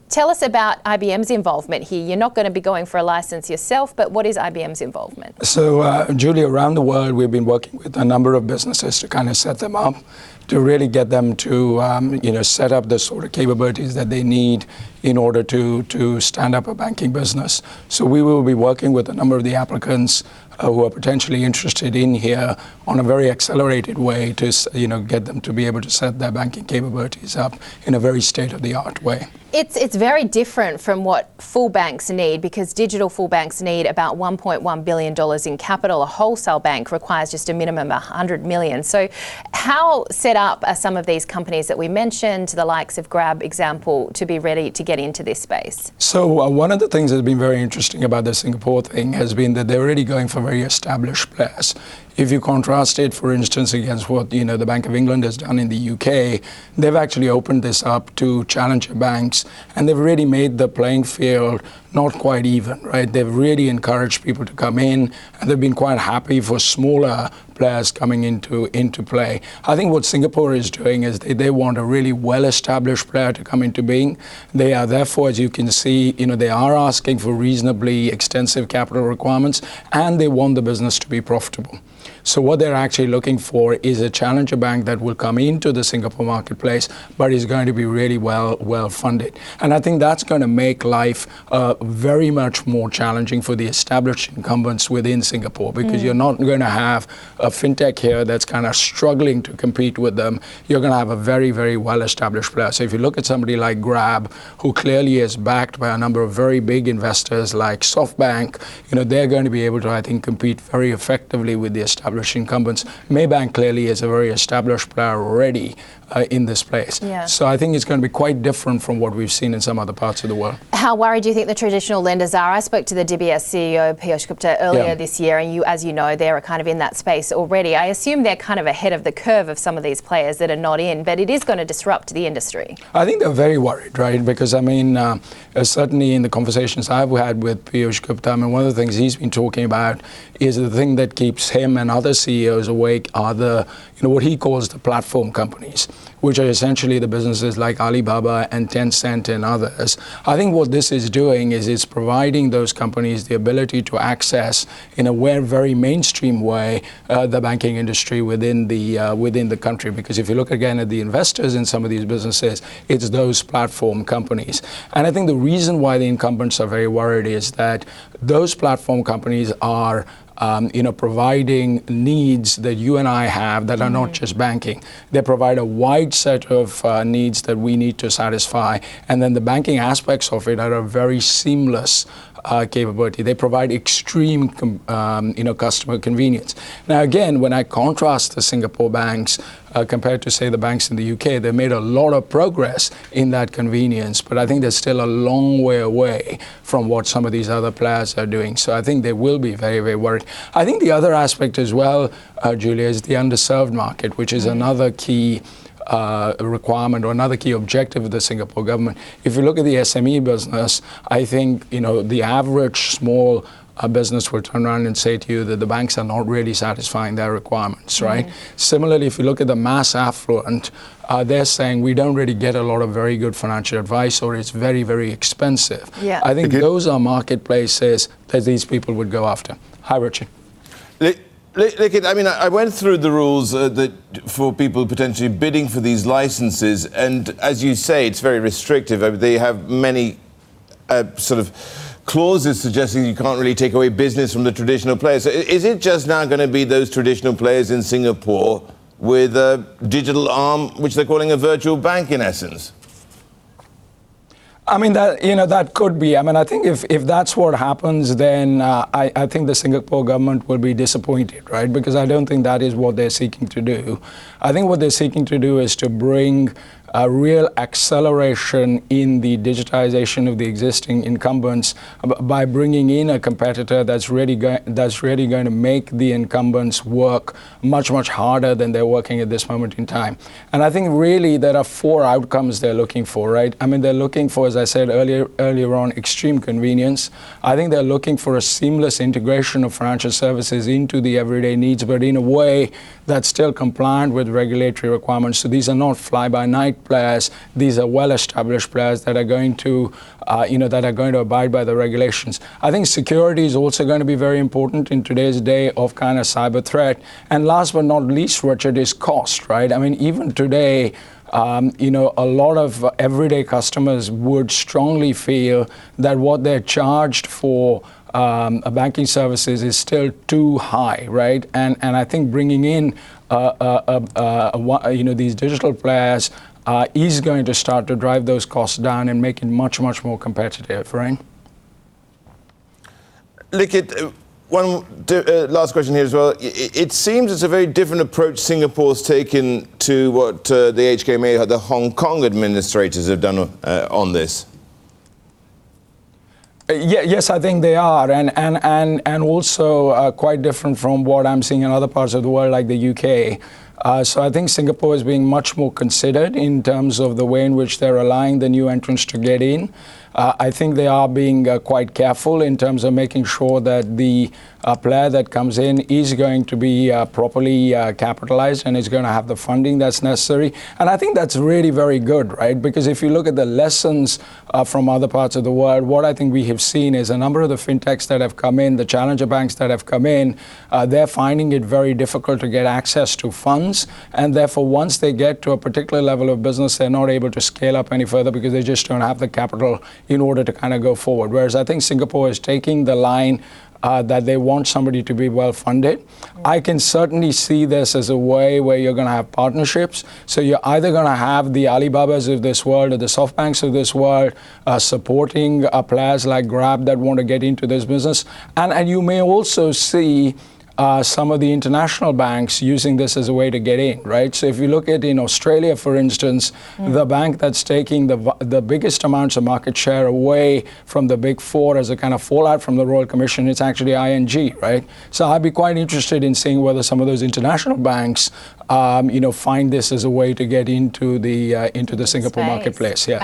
Tell us about IBM's involvement here. You're not going to be going for a license yourself, but what is IBM's involvement? So, Julie, around the world, we've been working with a number of businesses to kind of set them up, to really get them to set up the sort of capabilities that they need in order to stand up a banking business. So we will be working with a number of the applicants who are potentially interested in here on a very accelerated way to get them to be able to set their banking capabilities up in a very state-of-the-art way. It's very different from what full banks need, because digital full banks need about $1.1 billion in capital. A wholesale bank requires just a minimum of $100 million. So how set up are some of these companies that we mentioned, the likes of Grab example, to be ready to get into this space? So one of the things that's been very interesting about the Singapore thing has been that they're already going for very established players. If you contrast it, for instance, against what the Bank of England has done in the UK, they've actually opened this up to challenger banks, and they've really made the playing field not quite even, right? They've really encouraged people to come in, and they've been quite happy for smaller players coming into play. I think what Singapore is doing is they want a really well-established player to come into being. They are therefore, as you can see, they are asking for reasonably extensive capital requirements, and they want the business to be profitable. So what they're actually looking for is a challenger bank that will come into the Singapore marketplace, but is going to be really well funded. And I think that's going to make life very much more challenging for the established incumbents within Singapore, because you're not going to have a fintech here that's kind of struggling to compete with them. You're going to have a very, very well-established player. So if you look at somebody like Grab, who clearly is backed by a number of very big investors like SoftBank, they're going to be able to, I think, compete very effectively with the established incumbents. Maybank clearly is a very established player already in this place. Yeah. So I think it's going to be quite different from what we've seen in some other parts of the world. How worried do you think the traditional lenders are? I spoke to the DBS CEO, Piyush Gupta, earlier this year, and as you know, they're kind of in that space already. I assume they're kind of ahead of the curve of some of these players that are not in, but it is going to disrupt the industry. I think they're very worried, right? Because, certainly in the conversations I've had with Piyush Gupta, one of the things he's been talking about is the thing that keeps him and other CEOs awake are the, what he calls the platform companies, which are essentially the businesses like Alibaba and Tencent and others. I think what this is doing is it's providing those companies the ability to access, in a very mainstream way, the banking industry within the country. Because if you look again at the investors in some of these businesses, it's those platform companies. And I think the reason why the incumbents are very worried is that those platform companies are providing needs that you and I have that are not just banking. They provide a wide set of needs that we need to satisfy, and then the banking aspects of it are a very seamless capability. They provide extreme customer convenience. Now again, when I contrast the Singapore banks compared to, say, the banks in the UK, they made a lot of progress in that convenience, but I think they're still a long way away from what some of these other players are doing. So I think they will be very, very worried. I think the other aspect as well, Julia, is the underserved market, which is another key requirement or another key objective of the Singapore government. If you look at the SME business, I think the average small business will turn around and say to you that the banks are not really satisfying their requirements, right? Similarly, if you look at the mass affluent, they're saying we don't really get a lot of very good financial advice, or it's very, very expensive. Yeah. I think those are marketplaces that these people would go after. Hi, Richie. I went through the rules that for people potentially bidding for these licenses, and as you say, it's very restrictive. They have many sort of clauses suggesting you can't really take away business from the traditional players. So is it just now going to be those traditional players in Singapore with a digital arm, which they're calling a virtual bank in essence? That could be. I think if that's what happens, then I think the Singapore government will be disappointed, right? Because I don't think that is what they're seeking to do. I think what they're seeking to do is to bring a real acceleration in the digitization of the existing incumbents by bringing in a competitor that's really going to make the incumbents work much, much harder than they're working at this moment in time. And I think really there are four outcomes they're looking for, right? They're looking for, as I said earlier on, extreme convenience. I think they're looking for a seamless integration of financial services into the everyday needs, but in a way that's still compliant with regulatory requirements. So these are not fly-by-night big players. These are well-established players that are going to, abide by the regulations. I think security is also going to be very important in today's day of kind of cyber threat. And last but not least, Richard, is cost, right? I mean, even today, a lot of everyday customers would strongly feel that what they're charged for banking services is still too high, right? And I think bringing in these digital players is going to start to drive those costs down and make it much, much more competitive, right? Likit, one last question here as well. It seems it's a very different approach Singapore's taken to what the HKMA, the Hong Kong administrators have done on this. Yes, I think they are, and also quite different from what I'm seeing in other parts of the world, like the UK. So I think Singapore is being much more considered in terms of the way in which they're allowing the new entrants to get in. I think they are being quite careful in terms of making sure that the player that comes in is going to be properly capitalized and is going to have the funding that's necessary. And I think that's really very good, right? Because if you look at the lessons from other parts of the world, what I think we have seen is a number of the fintechs that have come in, the challenger banks that have come in, they're finding it very difficult to get access to funds. And therefore, once they get to a particular level of business, they're not able to scale up any further because they just don't have the capital in order to kind of go forward. Whereas I think Singapore is taking the line that they want somebody to be well funded. I can certainly see this as a way where you're going to have partnerships. So you're either going to have the Alibabas of this world or the SoftBanks of this world supporting players like Grab that want to get into this business. And you may also see some of the international banks using this as a way to get in, right? So if you look at in Australia, for instance, the bank that's taking the biggest amounts of market share away from the big four as a kind of fallout from the Royal Commission, it's actually ING, right? So I'd be quite interested in seeing whether some of those international banks, find this as a way to get into the Singapore marketplace. Yeah.